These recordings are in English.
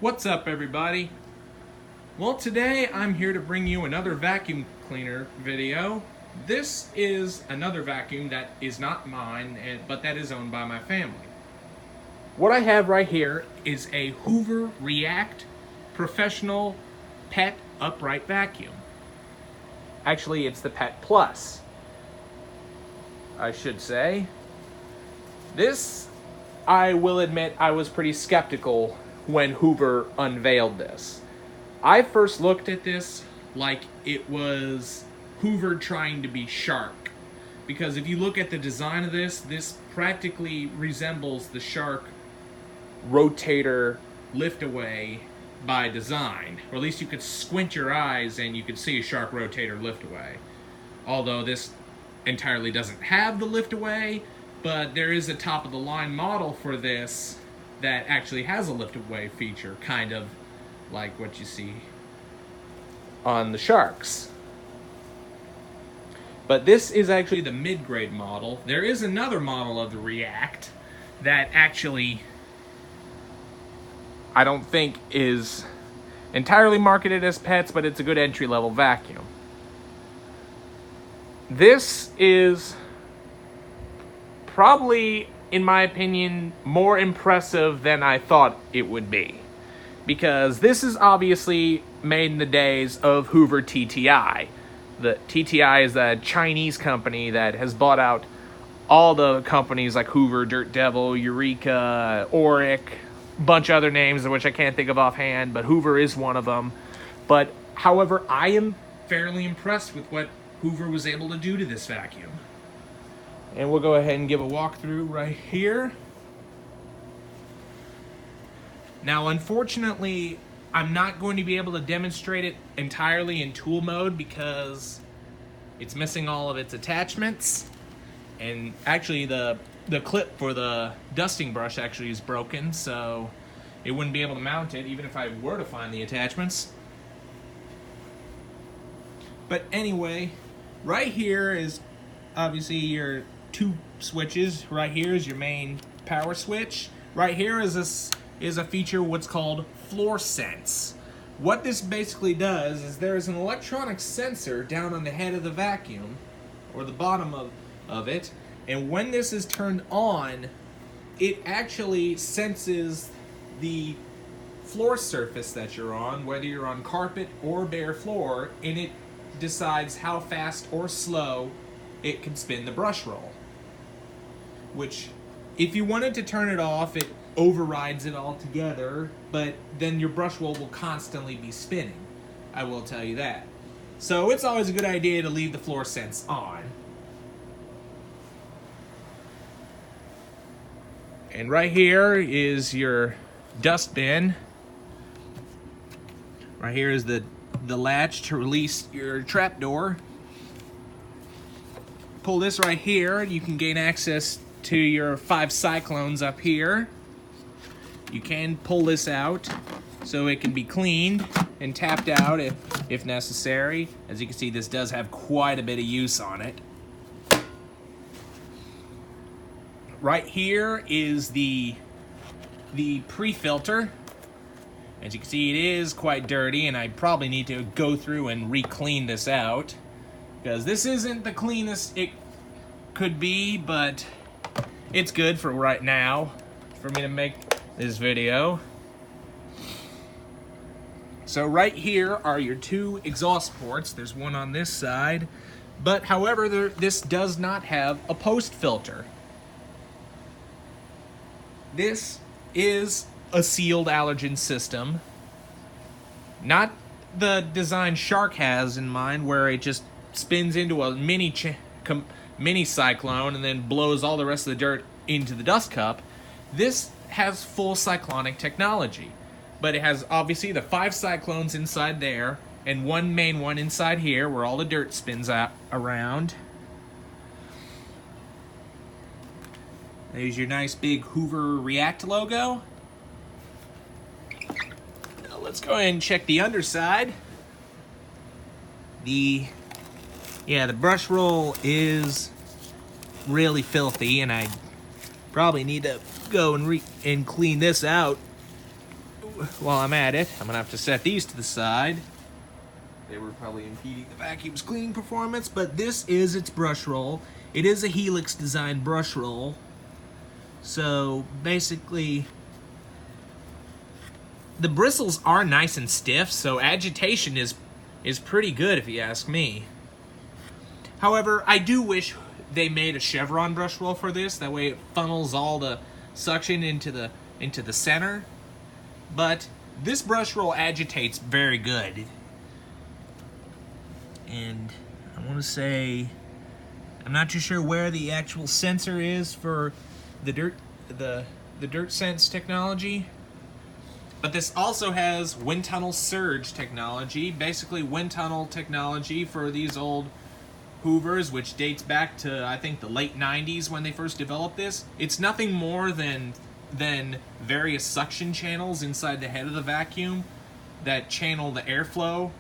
What's up, everybody? Well, today I'm here to bring you another vacuum cleaner video. This is another vacuum that is not mine, but that is owned by my family. What I have right here is a Hoover React Professional Pet Upright Vacuum. Actually, it's the Pet Plus, I should say. This, I will admit, I was pretty skeptical when Hoover unveiled this. I first looked at this like it was Hoover trying to be Shark. Because if you look at the design of this practically resembles the Shark Rotator lift-away by design. Or at least you could squint your eyes and you could see a Shark Rotator lift-away. Although this entirely doesn't have the lift-away, but there is a top-of-the-line model for this that actually has a lift-away feature, kind of like what you see on the Sharks. But this is actually the mid-grade model. There is another model of the React that actually I don't think is entirely marketed as pets, but it's a good entry-level vacuum. This is probably, in my opinion, more impressive than I thought it would be. Because this is obviously made in the days of Hoover TTI. The TTI is a Chinese company that has bought out all the companies like Hoover, Dirt Devil, Eureka, Auric, a bunch of other names of which I can't think of offhand, but Hoover is one of them. But, however, I am fairly impressed with what Hoover was able to do to this vacuum. And we'll go ahead and give a walkthrough right here. Now, unfortunately, I'm not going to be able to demonstrate it entirely in tool mode because it's missing all of its attachments. And actually, the clip for the dusting brush actually is broken, so it wouldn't be able to mount it even if I were to find the attachments. But anyway, right here is obviously your two switches. Right here is your main power switch. Right here is a feature what's called floor sense. What this basically does is there is an electronic sensor down on the head of the vacuum, or the bottom of it, and when this is turned on, it actually senses the floor surface that you're on, whether you're on carpet or bare floor, and it decides how fast or slow it can spin the brush roll. Which, if you wanted to turn it off, it overrides it altogether, but then your brush roll will constantly be spinning. I will tell you that. So it's always a good idea to leave the floor sense on. And right here is your dust bin. Right here is the latch to release your trap door. Pull this right here, you can gain access to your 5 cyclones up here. You can pull this out so it can be cleaned and tapped out if necessary. As you can see, this does have quite a bit of use on it. Right here is the pre-filter. As you can see, it is quite dirty, and I probably need to go through and re-clean this out, because this isn't the cleanest it could be, but it's good for right now for me to make this video. So right here are your 2 exhaust ports. There's one on this side, but however, this does not have a post filter. This is a sealed allergen system, not the design Shark has in mind, where it just spins into a mini cyclone and then blows all the rest of the dirt into the dust cup. This has full cyclonic technology, but it has obviously the 5 cyclones inside there and one main one inside here where all the dirt spins out around. There's your nice big Hoover React logo. Now let's go ahead and check the underside. The brush roll is really filthy, and I probably need to go and clean this out while I'm at it, I'm gonna have to set these to the side. They were probably impeding the vacuum's cleaning performance, but this is its brush roll. It is a Helix designed brush roll. So basically, the bristles are nice and stiff, so agitation is pretty good if you ask me. However, I do wish they made a chevron brush roll for this. That way it funnels all the suction into the center. But this brush roll agitates very good. And I want to say, I'm not too sure where the actual sensor is for the dirt sense technology. But this also has wind tunnel surge technology, basically wind tunnel technology for these old Hoovers, which dates back to, I think, the late 90s when they first developed this. It's nothing more than various suction channels inside the head of the vacuum that channel the airflow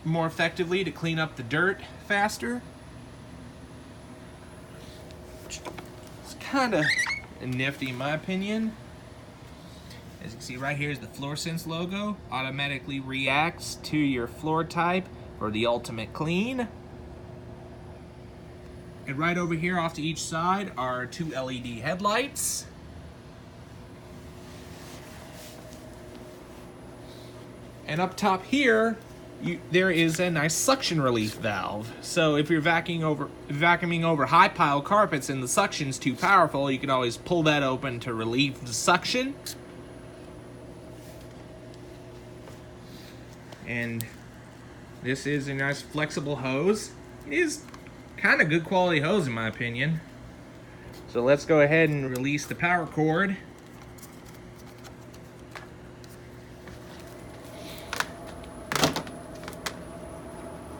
more effectively to clean up the dirt faster. It's kind of nifty in my opinion. As you can see right here is the FloorSense logo. Automatically reacts to your floor type for the ultimate clean. And right over here off to each side are 2 LED headlights. And up top here, there is a nice suction relief valve. So if you're vacuuming over high pile carpets and the suction's too powerful, you can always pull that open to relieve the suction. And this is a nice flexible hose. It is kind of good quality hose in my opinion. So let's go ahead and release the power cord.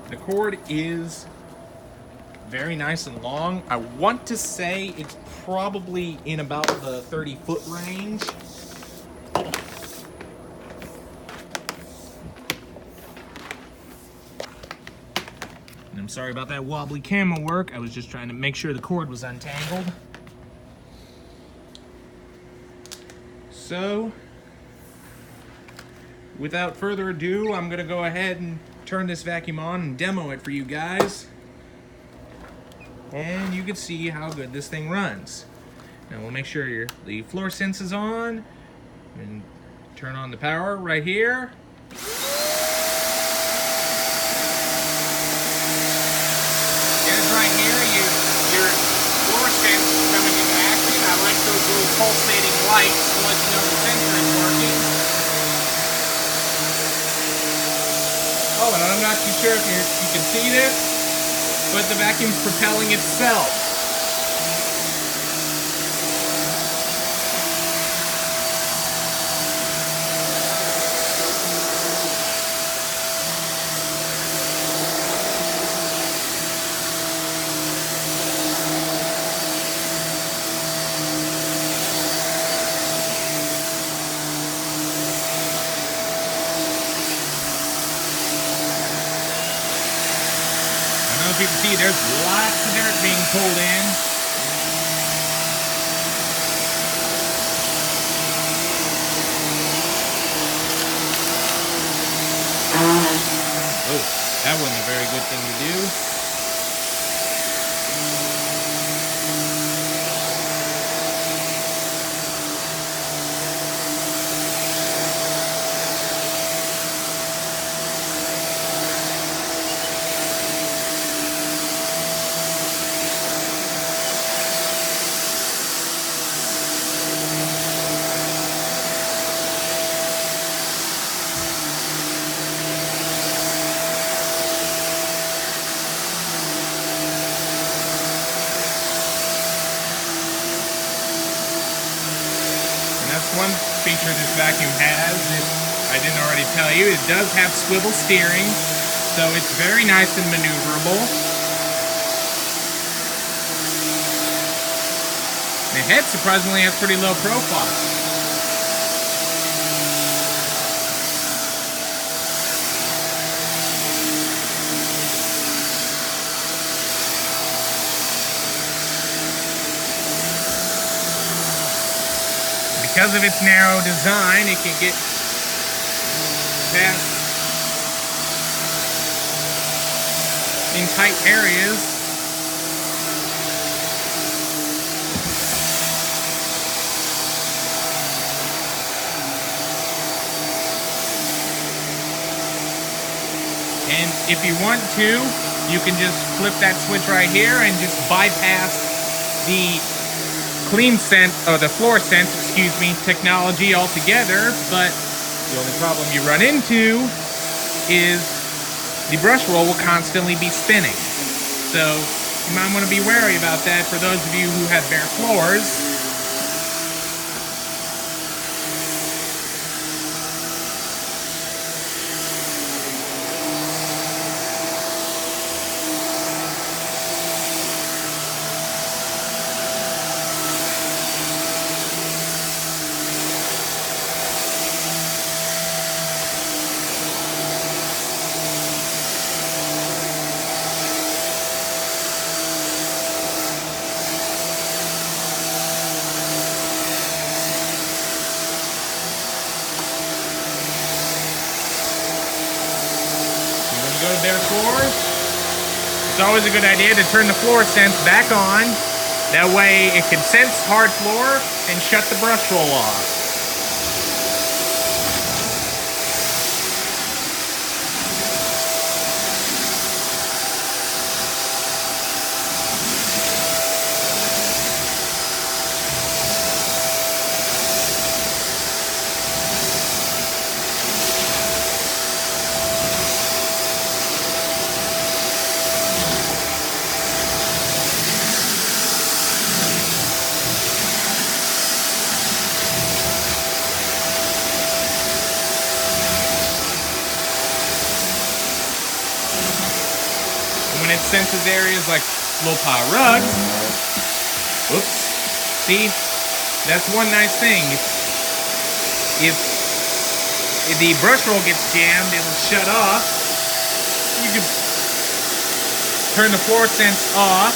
The cord is very nice and long. I want to say it's probably in about the 30-foot range. I'm sorry about that wobbly camera work. I was just trying to make sure the cord was untangled. So, without further ado, I'm going to go ahead and turn this vacuum on and demo it for you guys. And you can see how good this thing runs. Now we'll make sure the FloorSense is on. And turn on the power right here. Right here, your FloorSense coming into action. I like those little pulsating lights to let you know the sensor is working. Oh, and I'm not too sure if you can see this, but the vacuum's propelling itself. If you can see, there's lots of dirt being pulled in. Oh, that wasn't a very good thing to do. One feature this vacuum has, if I didn't already tell you, it does have swivel steering, so it's very nice and maneuverable. The head surprisingly has pretty low profile. Because of its narrow design, it can get bypass in tight areas. And if you want to, you can just flip that switch right here and just bypass the clean scent, or the floor sense, excuse me, technology altogether. But the only problem you run into is the brush roll will constantly be spinning. So you might want to be wary about that for those of you who have bare floors. Go to bare floors. It's always a good idea to turn the floor sense back on. That way it can sense hard floor and shut the brush roll off. When it senses areas like low pile rugs, oops, see, that's one nice thing. If the brush roll gets jammed, it'll shut off. You can turn the floor sense off.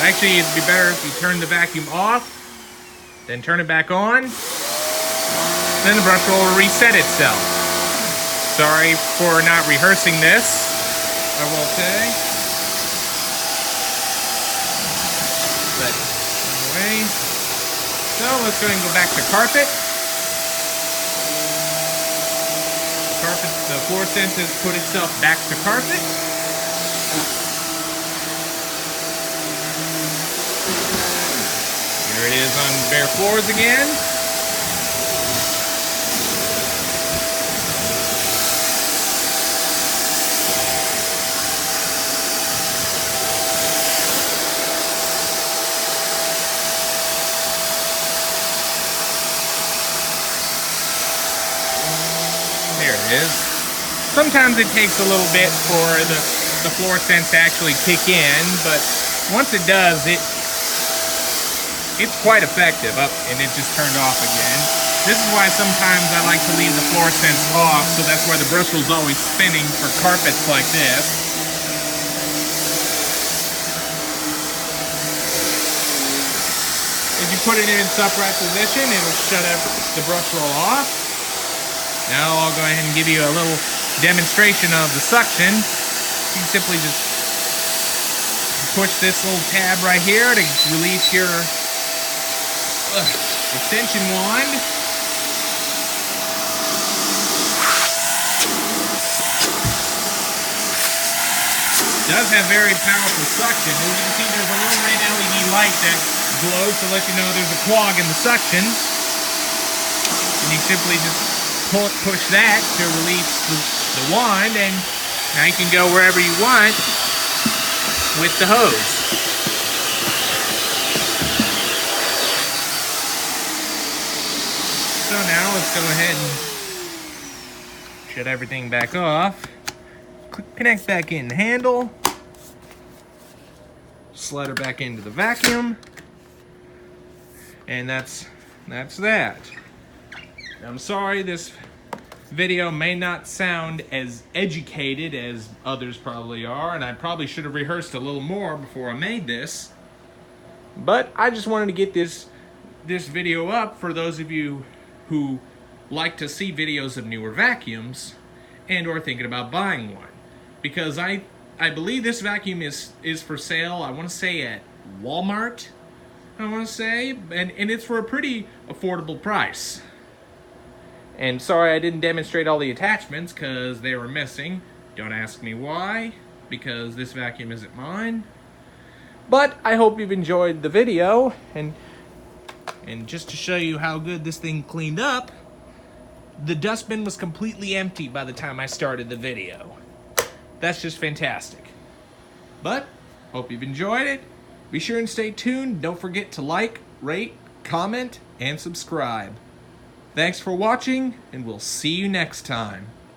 Actually, it'd be better if you turn the vacuum off, then turn it back on. Then the brush roll will reset itself. Sorry for not rehearsing this, I will say. But anyway, so let's go ahead and go back to carpet. The floor sense has put itself back to carpet. Here it is on bare floors again. There it is. Sometimes it takes a little bit for the floor sense to actually kick in, but once it does, it's quite effective. Up, and it just turned off again. This is why sometimes I like to leave the floor sense off, so that's why the brush roll's always spinning for carpets like this. If you put it in its upright position, it'll shut the brush roll off. Now I'll go ahead and give you a little demonstration of the suction. You can simply just push this little tab right here to release your extension wand. It does have very powerful suction. As you can see, there's a little red LED light that glows to let you know there's a clog in the suction. And you simply just push that to release the wand, and now you can go wherever you want with the hose. So now let's go ahead and shut everything back off. Connect back in the handle. Slide her back into the vacuum. And that's that. I'm sorry this video may not sound as educated as others probably are, and I probably should have rehearsed a little more before I made this. But I just wanted to get this this video up for those of you who like to see videos of newer vacuums and or thinking about buying one. Because I believe this vacuum is for sale, I want to say at Walmart, and it's for a pretty affordable price. And sorry I didn't demonstrate all the attachments because they were missing. Don't ask me why, because this vacuum isn't mine. But I hope you've enjoyed the video, and just to show you how good this thing cleaned up, the dustbin was completely empty by the time I started the video. That's just fantastic. But, hope you've enjoyed it. Be sure and stay tuned. Don't forget to like, rate, comment, and subscribe. Thanks for watching, and we'll see you next time.